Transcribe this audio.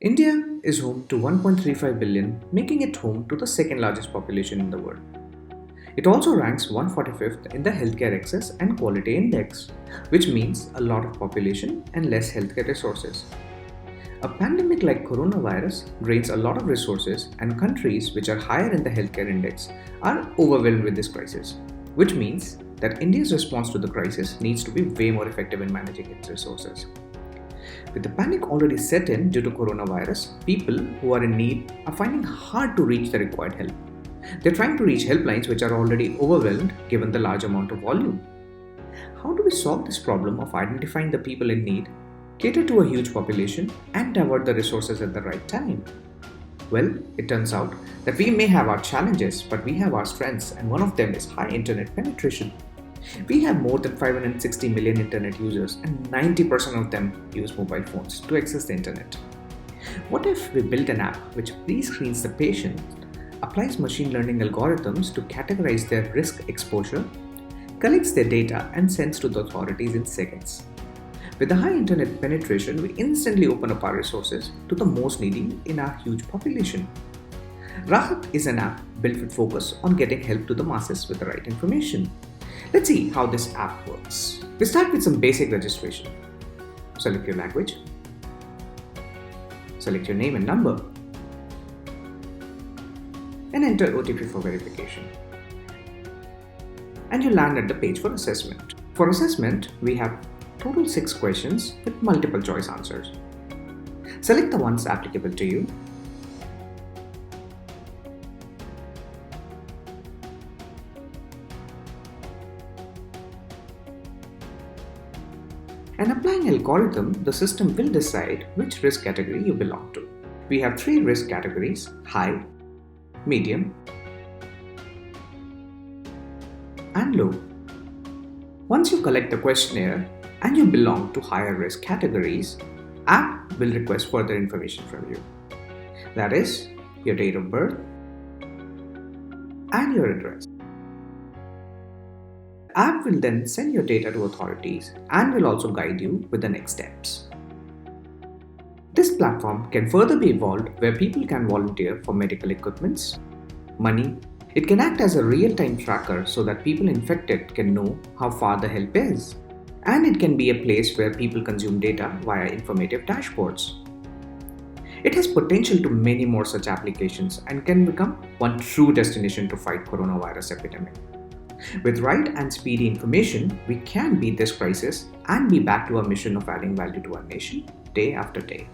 India is home to 1.35 billion, making it home to the second largest population in the world. It also ranks 145th in the Healthcare Access and Quality Index, which means a lot of population and less healthcare resources. A pandemic like coronavirus drains a lot of resources, and countries which are higher in the healthcare index are overwhelmed with this crisis, which means that India's response to the crisis needs to be way more effective in managing its resources. With the panic already set in due to coronavirus, people who are in need are finding hard to reach the required help. They're trying to reach helplines which are already overwhelmed given the large amount of volume. How do we solve this problem of identifying the people in need, cater to a huge population, and divert the resources at the right time? Well, it turns out that we may have our challenges, but we have our strengths, and one of them is high internet penetration. We have more than 560 million internet users, and 90% of them use mobile phones to access the internet. What if we built an app which pre-screens the patient, applies machine learning algorithms to categorize their risk exposure, collects their data, and sends to the authorities in seconds? With the high internet penetration, we instantly open up our resources to the most needy in our huge population. Rahat is an app built with focus on getting help to the masses with the right information. Let's see how this app works. We start with some basic registration. Select your language. Select your name and number. And enter OTP for verification. And you land at the page for assessment. For assessment, we have total 6 questions with multiple choice answers. Select the ones applicable to you. And applying algorithm, the system will decide which risk category you belong to. We have 3 risk categories: high, medium, and low. Once you collect the questionnaire and you belong to higher risk categories, app will request further information from you. That is, your date of birth and your address. App will then send your data to authorities and will also guide you with the next steps. This platform can further be evolved where people can volunteer for medical equipments, money. It can act as a real-time tracker so that people infected can know how far the help is. And it can be a place where people consume data via informative dashboards. It has potential to many more such applications and can become one true destination to fight coronavirus epidemic. With right and speedy information, we can beat this crisis and be back to our mission of adding value to our nation day after day.